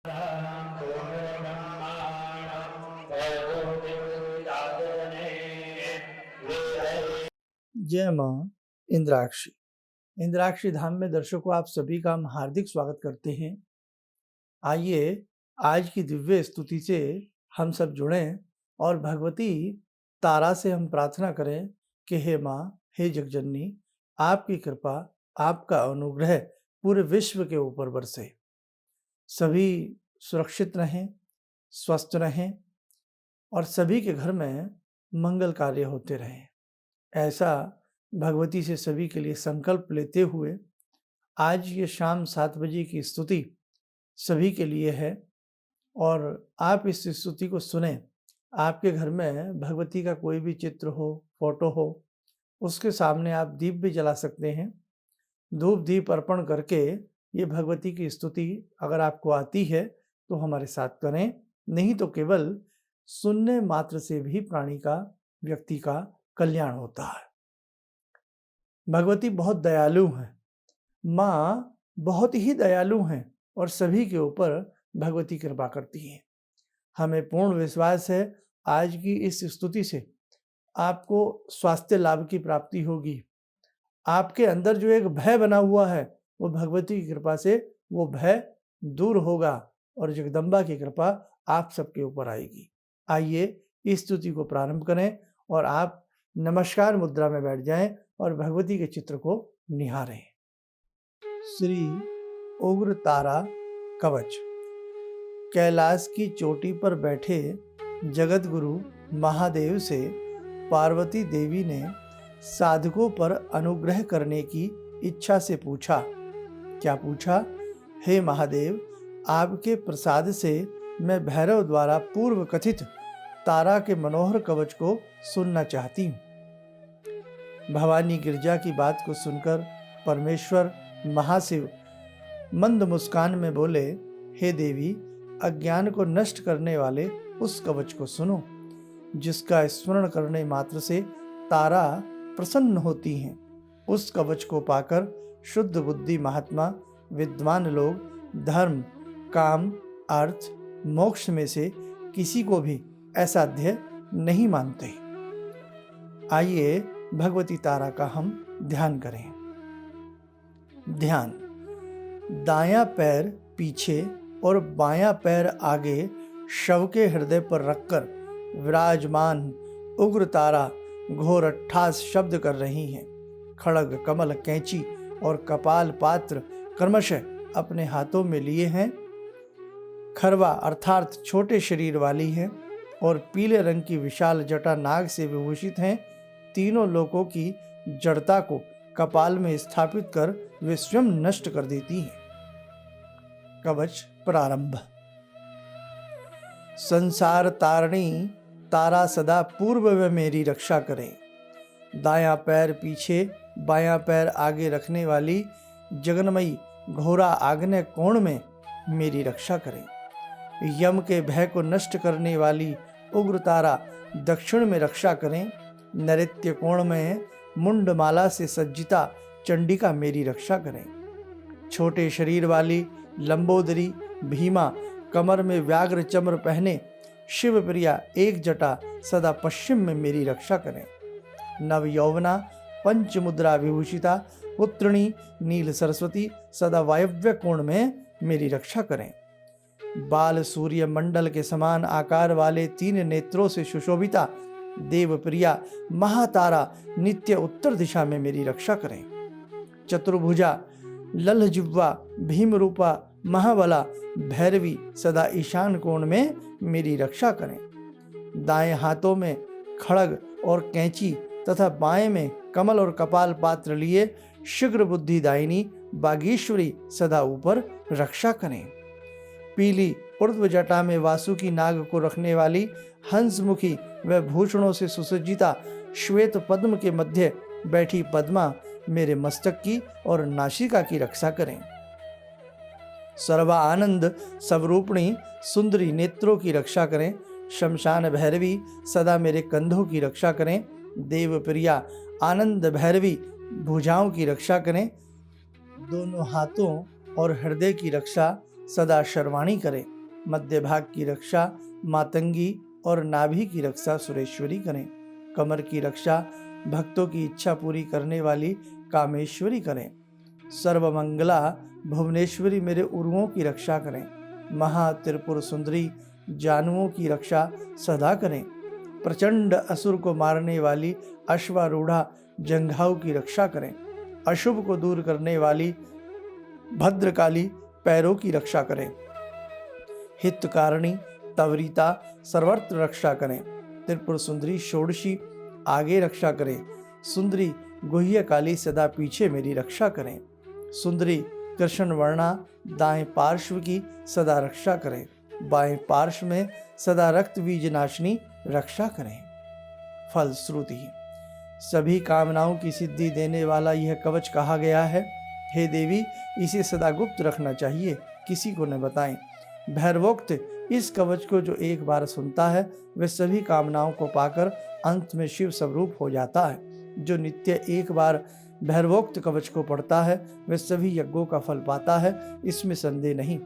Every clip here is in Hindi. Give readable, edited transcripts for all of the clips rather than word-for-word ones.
जय मां इंद्राक्षी। इंद्राक्षी धाम में दर्शकों आप सभी का हम हार्दिक स्वागत करते हैं। आइए आज की दिव्य स्तुति से हम सब जुड़ें और भगवती तारा से हम प्रार्थना करें कि हे मां, हे जगजननी, आपकी कृपा, आपका अनुग्रह पूरे विश्व के ऊपर बरसे। सभी सुरक्षित रहें, स्वस्थ रहें और सभी के घर में मंगल कार्य होते रहें। ऐसा भगवती से सभी के लिए संकल्प लेते हुए आज ये शाम 7 बजे की स्तुति सभी के लिए है और आप इस स्तुति को सुने। आपके घर में भगवती का कोई भी चित्र हो, फोटो हो, उसके सामने आप दीप भी जला सकते हैं। धूप दीप अर्पण करके ये भगवती की स्तुति अगर आपको आती है तो हमारे साथ करें, नहीं तो केवल सुनने मात्र से भी प्राणी का, व्यक्ति का कल्याण होता है। भगवती बहुत दयालु हैं, माँ बहुत ही दयालु हैं और सभी के ऊपर भगवती कृपा करती हैं। हमें पूर्ण विश्वास है आज की इस स्तुति से आपको स्वास्थ्य लाभ की प्राप्ति होगी। आपके अंदर जो एक भय बना हुआ है वो भगवती की कृपा से वो भय दूर होगा और जगदम्बा की कृपा आप सबके ऊपर आएगी। आइए इस स्तुति को प्रारंभ करें और आप नमस्कार मुद्रा में बैठ जाएं और भगवती के चित्र को निहारें। श्री उग्र तारा कवच। कैलाश की चोटी पर बैठे जगत गुरु महादेव से पार्वती देवी ने साधकों पर अनुग्रह करने की इच्छा से पूछा। क्या पूछा? हे महादेव, आपके प्रसाद से मैं भैरव द्वारा पूर्व कथित तारा के मनोहर कवच को सुनना चाहती हूँ। भवानी गिरजा की बात को सुनकर परमेश्वर महाशिव मंद मुस्कान में बोले, हे देवी, अज्ञान को नष्ट करने वाले उस कवच को सुनो जिसका स्मरण करने मात्र से तारा प्रसन्न होती हैं। उस कवच को पाकर शुद्ध बुद्धि महात्मा विद्वान लोग धर्म, काम, अर्थ, मोक्ष में से किसी को भी असाध्य नहीं मानते। आइए भगवती तारा का हम ध्यान करें। ध्यान। दायां पैर पीछे और बायां पैर आगे शव के हृदय पर रखकर विराजमान उग्र तारा घोर अट्ठास शब्द कर रही हैं। खड़ग, कमल, कैंची और कपाल पात्र क्रमशः अपने हाथों में लिए हैं। खरवा अर्थात छोटे शरीर वाली हैं और पीले रंग की विशाल जटा नाग से विभूषित हैं। तीनों लोकों की जड़ता को कपाल में स्थापित कर वे स्वयं नष्ट कर देती हैं। कवच प्रारंभ। संसार तारणी तारा सदा पूर्व में मेरी रक्षा करें। दायां पैर पीछे, बायां पैर आगे रखने वाली जगन्मयी घोरा आग्नेय कोण में मेरी रक्षा करें। यम के भय को नष्ट करने वाली उग्र तारा दक्षिण में रक्षा करें। नैऋत्य कोण में मुंडमाला से सज्जिता चंडिका मेरी रक्षा करें। छोटे शरीर वाली लंबोदरी भीमा कमर में व्याघ्र चम्र पहने शिव प्रिया एक जटा सदा पश्चिम में मेरी रक्षा करें। नव यौवना पंच मुद्रा विभूषिता पुत्रिणी नील सरस्वती सदा वायव्य कोण में मेरी रक्षा करें। बाल सूर्य मंडल के समान आकार वाले 3 नेत्रों से सुशोभिता देवप्रिया महातारा नित्य उत्तर दिशा में मेरी रक्षा करें। चतुर्भुजा लल्ह जिह्वा भीम रूपा महाबला भैरवी सदा ईशान कोण में मेरी रक्षा करें। दाएं हाथों में खड़ग और कैंची तथा बाएं में कमल और कपाल पात्र लिए शीघ्र बुद्धिदायिनी बागेश्वरी सदा ऊपर रक्षा करें। पीली ऊर्ध्व जटा में वासुकी नाग को रखने वाली हंसमुखी व भूषणों से सुसज्जिता श्वेत पद्म के मध्य बैठी पद्मा मेरे मस्तक की और नासिका की रक्षा करें। सर्वा आनंद स्वरूपिणी सुंदरी नेत्रों की रक्षा करें। शमशान भैरवी सदा मेरे कंधों की रक्षा करें। देव प्रिया आनंद भैरवी भुजाओं की रक्षा करें। दोनों हाथों और हृदय की रक्षा सदा शर्वाणी करें। मध्य भाग की रक्षा मातंगी और नाभि की रक्षा सुरेश्वरी करें। कमर की रक्षा भक्तों की इच्छा पूरी करने वाली कामेश्वरी करें। सर्वमंगला भुवनेश्वरी मेरे उरुओं की रक्षा करें। महा त्रिपुर सुंदरी जानुओं की रक्षा सदा करें। प्रचंड असुर को मारने वाली अश्वारूढ़ा जंघाओं की रक्षा करें। अशुभ को दूर करने वाली भद्रकाली पैरों की रक्षा करें। हितकारिणी तवरिता सर्वत्र रक्षा करें। त्रिपुर सुंदरी षोडशी आगे रक्षा करें। सुंदरी गुह्य काली सदा पीछे मेरी रक्षा करें। सुंदरी कृष्ण वर्णा दाएं पार्श्व की सदा रक्षा करें। बाएं पार्श्व में सदा रक्त बीज नाशनी रक्षा करें। फलश्रुति सभी कामनाओं की सिद्धि देने वाला यह कवच कहा गया है। हे देवी, इसे सदा गुप्त रखना चाहिए, किसी को न बताएं। भैरवोक्त इस कवच को जो एक बार सुनता है वह सभी कामनाओं को पाकर अंत में शिव स्वरूप हो जाता है। जो नित्य एक बार भैरवोक्त कवच को पढ़ता है वह सभी यज्ञों का फल पाता है, इसमें संदेह नहीं।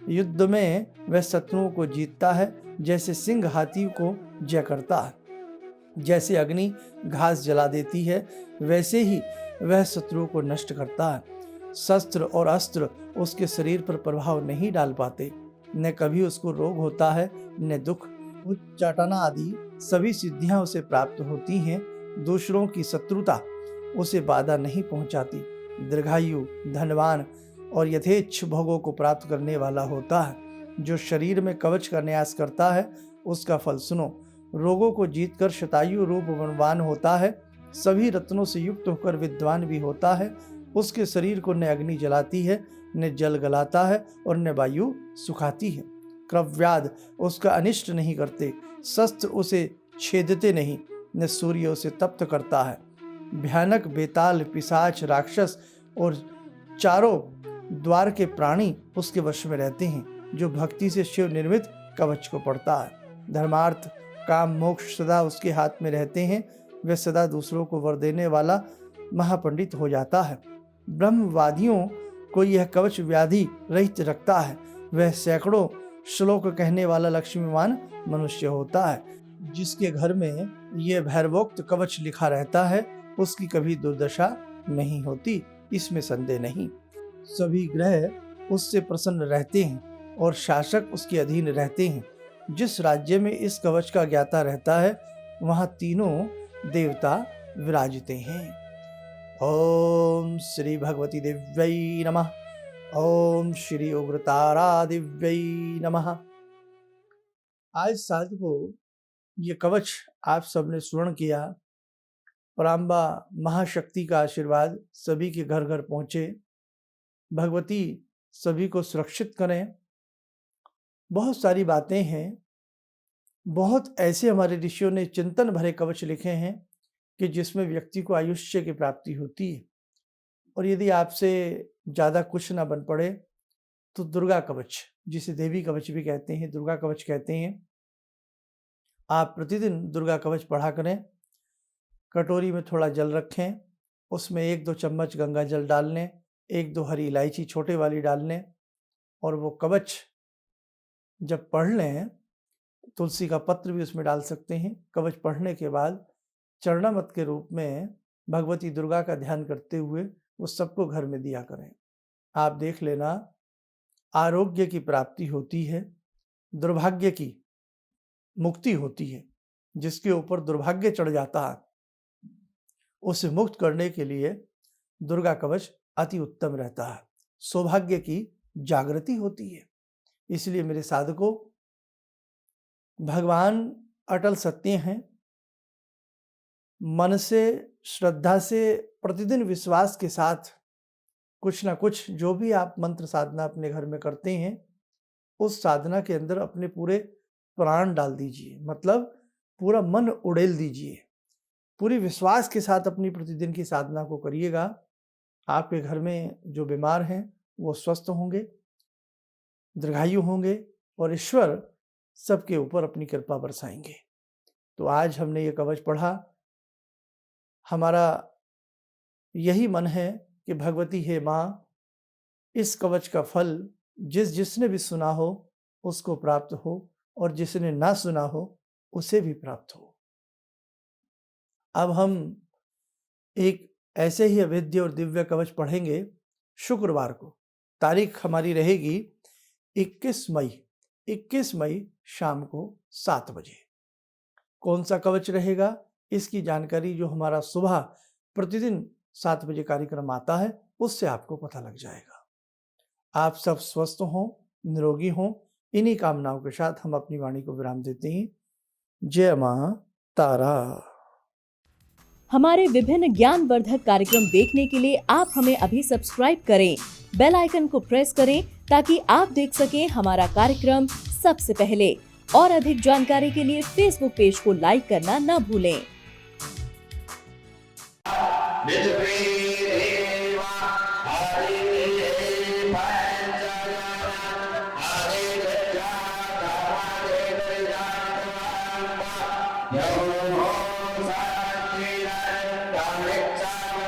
युद्ध में वह शत्रुओं को जीतता है जैसे सिंह हाथी को जय करता है। जैसे अग्नि घास जला देती है वैसे ही वह शत्रुओं को नष्ट करता है। शस्त्र और अस्त्र उसके शरीर पर प्रभाव नहीं डाल पाते, न कभी उसको रोग होता है न दुख। उच्चाटना आदि सभी सिद्धियां उसे प्राप्त होती हैं। दूसरों की शत्रुता उसे बाधा नहीं पहुंचाती। दीर्घायु धनवान और यथेच्छ भोगों को प्राप्त करने वाला होता है। जो शरीर में कवच का न्यास करता है उसका फल सुनो। रोगों को जीतकर शतायु रूप गुणवान होता है। सभी रत्नों से युक्त होकर विद्वान भी होता है। उसके शरीर को न अग्नि जलाती है न जल गलाता है और न वायु सुखाती है। क्रव्याद उसका अनिष्ट नहीं करते, शस्त्र उसे छेदते नहीं, न सूर्य उसे तप्त करता है। भयानक बेताल पिशाच राक्षस और चारों द्वार के प्राणी उसके वश में रहते हैं। जो भक्ति से शिव निर्मित कवच को पढ़ता है। धर्मार्थ काम मोक्ष सदा उसके हाथ में रहते हैं। वह सदा दूसरों को वर देने वाला महापंडित हो जाता है। ब्रह्मवादियों को यह कवच व्याधि रहित रखता है। वह सैकड़ों श्लोक कहने वाला लक्ष्मीवान मनुष्य होता है। जिसके घर में यह भैरवोक्त कवच लिखा रहता है उसकी कभी दुर्दशा नहीं होती, इसमें संदेह नहीं। सभी ग्रह उससे प्रसन्न रहते हैं और शासक उसके अधीन रहते हैं। जिस राज्य में इस कवच का ज्ञाता रहता है वहां तीनों देवता विराजते हैं। ओम श्री भगवती दिव्यै नमः। ओम श्री उग्रतारा दिव्यै नमः। आज साध को ये कवच आप सबने श्रवण किया। पराम्बा महाशक्ति का आशीर्वाद सभी के घर घर पहुंचे। भगवती सभी को सुरक्षित करें। बहुत सारी बातें हैं, बहुत ऐसे हमारे ऋषियों ने चिंतन भरे कवच लिखे हैं कि जिसमें व्यक्ति को आयुष्य की प्राप्ति होती है। और यदि आपसे ज़्यादा कुछ ना बन पड़े तो दुर्गा कवच, जिसे देवी कवच भी कहते हैं, दुर्गा कवच कहते हैं, आप प्रतिदिन दुर्गा कवच पढ़ा करें। कटोरी में थोड़ा जल रखें, उसमें 1-2 चम्मच गंगा जल डाल लें, 1-2 हरी इलायची छोटे वाली डाल लें और वो कवच जब पढ़ लें, तुलसी का पत्र भी उसमें डाल सकते हैं। कवच पढ़ने के बाद चरणामृत के रूप में भगवती दुर्गा का ध्यान करते हुए वो सबको घर में दिया करें। आप देख लेना, आरोग्य की प्राप्ति होती है, दुर्भाग्य की मुक्ति होती है। जिसके ऊपर दुर्भाग्य चढ़ जाता है उसे मुक्त करने के लिए दुर्गा कवच अति उत्तम रहता है। सौभाग्य की जागृति होती है। इसलिए मेरे साधकों, भगवान अटल सत्य हैं। मन से श्रद्धा से प्रतिदिन विश्वास के साथ कुछ ना कुछ जो भी आप मंत्र साधना अपने घर में करते हैं उस साधना के अंदर अपने पूरे प्राण डाल दीजिए, मतलब पूरा मन उड़ेल दीजिए। पूरी विश्वास के साथ अपनी प्रतिदिन की साधना को करिएगा। आपके घर में जो बीमार हैं वो स्वस्थ होंगे, दीर्घायु होंगे और ईश्वर सबके ऊपर अपनी कृपा बरसाएंगे। तो आज हमने ये कवच पढ़ा। हमारा यही मन है कि भगवती हे माँ, इस कवच का फल जिसने भी सुना हो उसको प्राप्त हो और जिसने ना सुना हो उसे भी प्राप्त हो। अब हम एक ऐसे ही अवेद्य और दिव्य कवच पढ़ेंगे शुक्रवार को। तारीख हमारी रहेगी 21 मई, 21 मई शाम को 7 बजे। कौन सा कवच रहेगा इसकी जानकारी जो हमारा सुबह प्रतिदिन 7 बजे कार्यक्रम आता है उससे आपको पता लग जाएगा। आप सब स्वस्थ हों, निरोगी हों, इन्हीं कामनाओं के साथ हम अपनी वाणी को विराम देते हैं। जय मां तारा। हमारे विभिन्न ज्ञानवर्धक कार्यक्रम देखने के लिए आप हमें अभी सब्सक्राइब करें, बेल आइकन को प्रेस करें ताकि आप देख सकें हमारा कार्यक्रम सबसे पहले। और अधिक जानकारी के लिए फेसबुक पेज को लाइक करना न भूलें। Yo ho sa